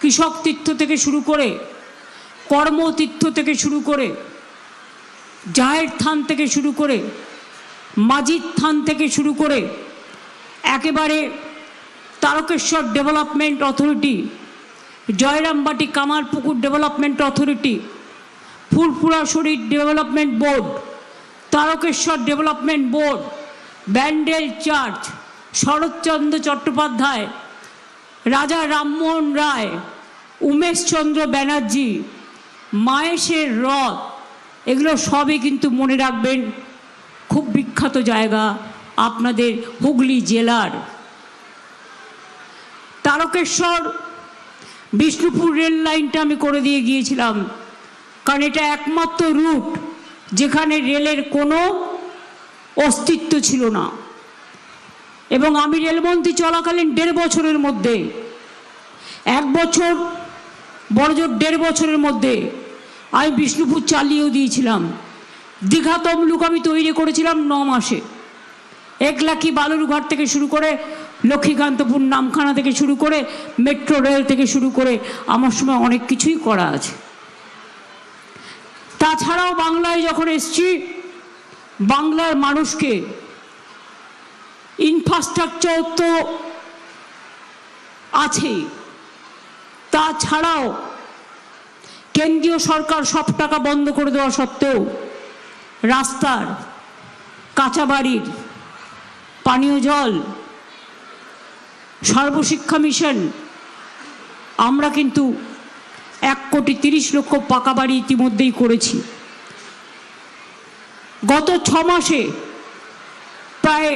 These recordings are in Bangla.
কৃষক তীর্থ থেকে শুরু করে, কর্মতীর্থ থেকে শুরু করে, জাহের থান থেকে শুরু করে, মাজিদ থান থেকে শুরু করে একেবারে Tarakeswar development authority, Jayrambati Kamarpukur development authority, Furfura Sharif development board, Tarakeswar development board, Bandel church, Saratchandra Chattopadhyay, Raja Rammohan রায়, উমেশচন্দ্র ব্যানার্জি, মাহেশের হ্রদ, এগুলো সবই কিন্তু মনে রাখবেন খুব বিখ্যাত জায়গা আপনাদের হুগলি জেলার। তারকেশ্বর বিষ্ণুপুর রেল লাইনটা আমি করে দিয়ে গিয়েছিলাম, কারণ এটা একমাত্র রুট যেখানে রেলের কোনো অস্তিত্ব ছিল না। এবং আমি রেলমন্ত্রী চলাকালীন 1.5 বছরের মধ্যে, 1 বছর বড়জোর 1.5 বছরের মধ্যে আমি বিষ্ণুপুর চালিয়েও দিয়েছিলাম। দীঘা তমলুক আমি তৈরি করেছিলাম 9 মাসে। একলাখি বালুরঘাট থেকে শুরু করে, লক্ষ্মীকান্তপুর নামখানা থেকে শুরু করে, মেট্রো রেল থেকে শুরু করে আমার সময় অনেক কিছুই করা আছে। তাছাড়াও বাংলায় যখন এসছি, বাংলার মানুষকে ইনফ্রাস্ট্রাকচার তো আছেই, তাছাড়াও কেন্দ্রীয় সরকার সব টাকা বন্ধ করে দেওয়া সত্ত্বেও রাস্তার, কাঁচা বাড়ির, পানীয় জল, সর্বশিক্ষা মিশন, আমরা কিন্তু 1,30,00,000 পাকা বাড়ি ইতিমধ্যেই করেছি। গত 6 মাসে প্রায়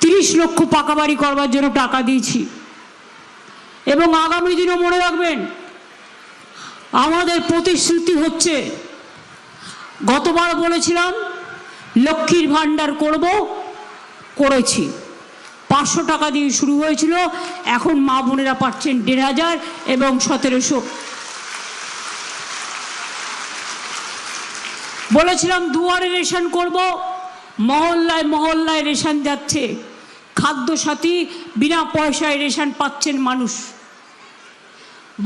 30 লক্ষ পাকা বাড়ি করবার জন্য টাকা দিয়েছি। এবং আগামী দিনও মনে রাখবেন, আমাদের প্রতিশ্রুতি হচ্ছে, গতবার বলেছিলাম লক্ষ্মীর ভাণ্ডার করব, করেছি। 500 টাকা দিয়ে শুরু হয়েছিল, এখন মা বোনেরা পাচ্ছেন 1,500 এবং 1,700। বলেছিলাম দুয়ারে রেশন করব, মহল্লায় মহল্লায় রেশন যাচ্ছে। খাদ্যসাথী, বিনা পয়সায় রেশন পাচ্ছেন মানুষ।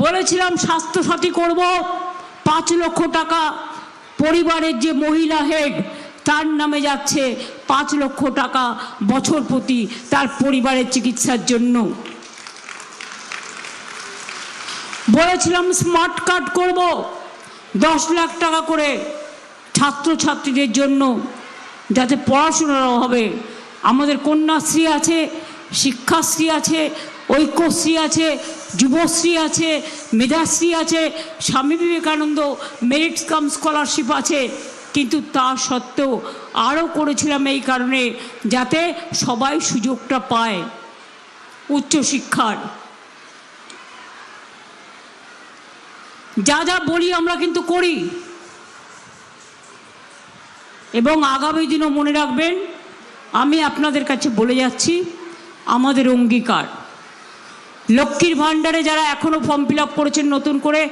বলেছিলাম স্বাস্থ্যসাথী করব, 5 লক্ষ টাকা পরিবারের যে মহিলা হেড তার নামে যাচ্ছে, 5 লক্ষ টাকা বছর প্রতি তার পরিবারের চিকিৎসার জন্য। বলেছিলাম স্মার্ট কার্ড করব, 10 লাখ টাকা করে ছাত্রছাত্রীদের জন্য, যাতে পড়াশোনার হবে। আমাদের কন্যাশ্রী আছে, শিক্ষাশ্রী আছে, ঐক্যশ্রী আছে, যুবশ্রী আছে, মেধাশ্রী আছে, Swami Vivekananda merit cum scholarship আছে। কিন্তু তা সত্ত্বেও আরও করেছিলাম এই কারণে, যাতে সবাই সুযোগটা পায় উচ্চশিক্ষার। যা যা বলি আমরা কিন্তু করি। এবং আগামী দিনও মনে রাখবেন, আমি আপনাদের কাছে বলে যাচ্ছি, আমাদের অঙ্গীকার লক্ষ্মীর ভাণ্ডারে যারা এখনও ফর্ম ফিল আপ করেছেন নতুন করে,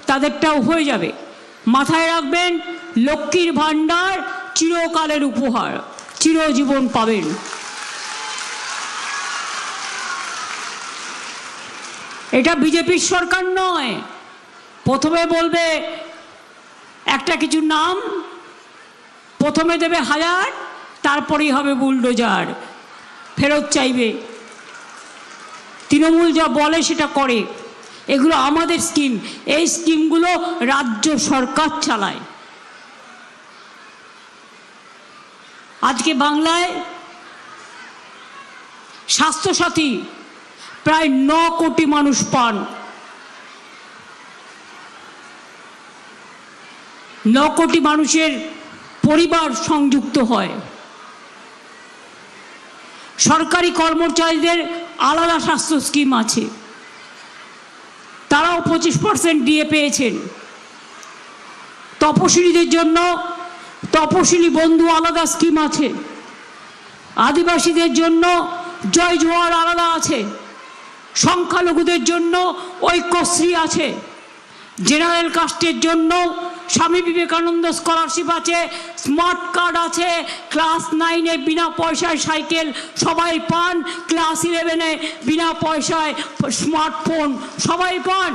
তাদেরটাও হয়ে যাবে। মাথায় রাখবেন, লক্ষ্মীর ভাণ্ডার চিরকালের উপহার, চিরজীবন পাবেন। এটা বিজেপির সরকার নয়। প্রথমে বলবে একটা কিছু নাম, প্রথমে দেবে 1000, তারপরেই হবে বুলডোজার, ফেরত চাইবে। তৃণমূল যা বলে সেটা করে। এগুলো আমাদের স্কিম, এই স্কিমগুলো রাজ্য সরকার চালায়। আজকে বাংলায় স্বাস্থ্যসাথী প্রায় 9 কোটি মানুষ পান। 9 কোটি মানুষের পরিবার সংযুক্ত হয়। সরকারি কর্মচারীদের আলাদা স্বাস্থ্য স্কিম আছে, তারাও 25% দিয়ে পেয়েছেন। তপশিলীদের জন্য তপশিলি বন্ধু আলাদা স্কিম আছে। আদিবাসীদের জন্য জয় জোয়ার আলাদা আছে। সংখ্যালঘুদের জন্য ঐক্যশ্রী আছে। জেনারেল কাস্টের জন্য স্বামী বিবেকানন্দ স্কলারশিপ আছে, স্মার্ট কার্ড আছে। ক্লাস 9-এ বিনা পয়সায় সাইকেল সবাই পান, ক্লাস 11-এ বিনা পয়সায় স্মার্টফোন সবাই পান।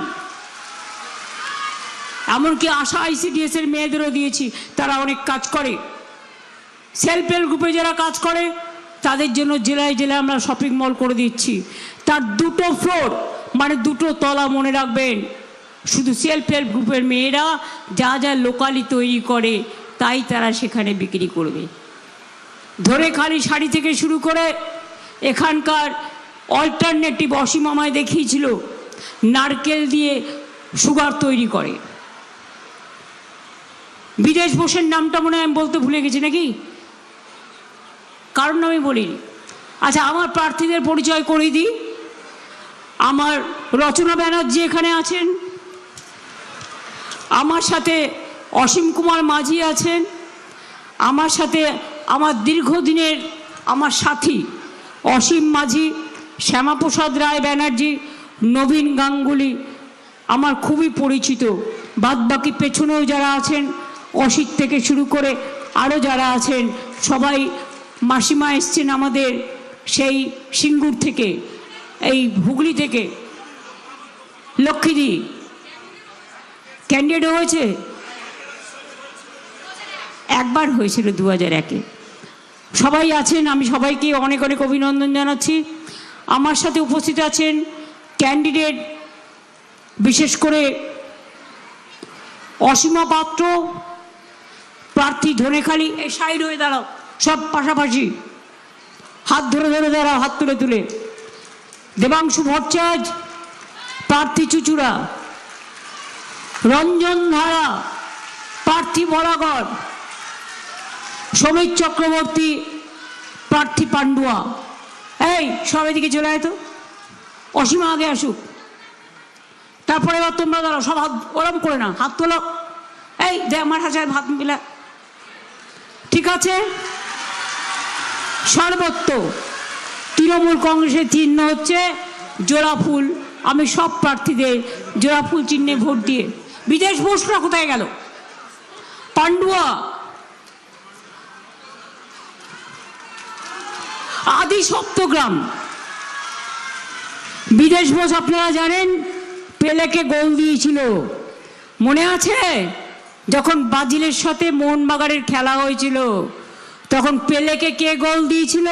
এমনকি আশা ICDS এর মেয়েদেরও দিয়েছি, তারা অনেক কাজ করে। সেলফ হেল্প গ্রুপে যারা কাজ করে তাদের জন্য জেলায় জেলায় আমরা শপিং মল করে দিচ্ছি। তার 2টো ফ্লোর, মানে 2টো তলা, মনে রাখবেন। শুধু সেলফ হেল্প গ্রুপের মেয়েরা যা যা লোকালি তৈরি করে তাই তারা সেখানে বিক্রি করবে। ধনেখালি শাড়ি থেকে শুরু করে এখানকার অল্টারনেটিভ, অসীম আমায় দেখিয়েছিল, নারকেল দিয়ে সুগার তৈরি করে। বিদেশ বোসের নামটা মনে হয় আমি বলতে ভুলে গেছি নাকি, কারণ আমি বলিনি। আচ্ছা, আমার প্রার্থীদের পরিচয় করিয়ে দিই। আমার রচনা ব্যানার্জি এখানে আছেন, আমার সাথে অসীম কুমার মাঝি আছেন, আমার সাথে আমার দীর্ঘদিনের আমার সাথী অসীম মাঝি, শ্যামাপ্রসাদ রায় ব্যানার্জি, নবীন গাঙ্গুলি আমার খুবই পরিচিত। বাদবাকি পেছনেও যারা আছেন, অসিত থেকে শুরু করে আরও যারা আছেন সবাই। মাসিমা এসছেন আমাদের সেই সিঙ্গুর থেকে, এই হুগলি থেকে। লক্ষ্মীদি ক্যান্ডিডেট হয়েছে, একবার হয়েছিল 2001-এ। সবাই আছেন, আমি সবাইকে অনেক অনেক অভিনন্দন জানাচ্ছি। আমার সাথে উপস্থিত আছেন ক্যান্ডিডেট, বিশেষ করে অসীমা পাত্র, প্রার্থী ধনেখালি। এই সাইড হয়ে দাঁড়াও, সব পাশাপাশি, হাত ধরে ধরে দাঁড়াও, হাত তুলে তুলে। দেবাংশু ভট্টাচার্য, প্রার্থী চুচুড়া। রঞ্জন ধারা, প্রার্থী বরাগড়। সমীর চক্রবর্তী, প্রার্থী পান্ডুয়া। এই সব এদিকে চলে আয় তো, অসীমা আগে আসুক, তারপরে এবার তোমরা দাঁড়াও। সব হাত ওরম করে না, হাত তোলো। এই দে আমার হাজার হাত মিলা, ঠিক আছে? সর্বত্র তৃণমূল কংগ্রেসের চিহ্ন হচ্ছে জোড়া ফুল। আমি সব প্রার্থীদের জোড়া ফুল চিহ্নে ভোট দিয়ে। বিদেশ বোসরা কোথায় গেল? পান্ডুয়া, আদি সপ্তগ্রাম। বিদেশ বোস আপনারা জানেন পেলেকে গোল দিয়েছিল, মনে আছে? যখন ব্রাজিলের সাথে মোহনবাগানের খেলা হয়েছিল তখন পেলেকে কে গোল দিয়েছিল?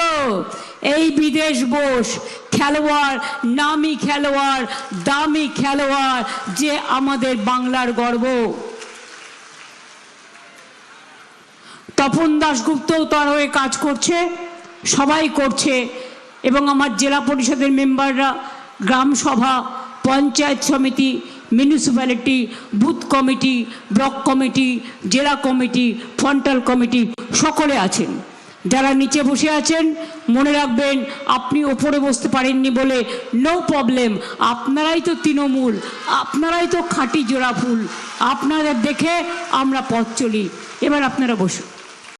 এই বিদেশ বোস। খেলোয়াড়, নামি খেলোয়াড়, দামি খেলোয়াড়, যে আমাদের বাংলার গর্ব। তপন দাশগুপ্তও তার হয়ে কাজ করছে, সবাই করছে। এবং আমার জেলা পরিষদের মেম্বাররা, গ্রাম সভা, পঞ্চায়েত সমিতি, municipality, booth committee, block committee, জেলা কমিটি, ফ্রন্টাল কমিটি সকলে আছেন। যারা নিচে বসে আছেন মনে রাখবেন, আপনি ওপরে বসতে পারেননি বলে নো প্রবলেম, আপনারাই তো তৃণমূল, আপনারাই তো খাঁটি জোড়া ফুল, আপনাদের দেখে আমরা পথ চলি। এবার আপনারা বসুন।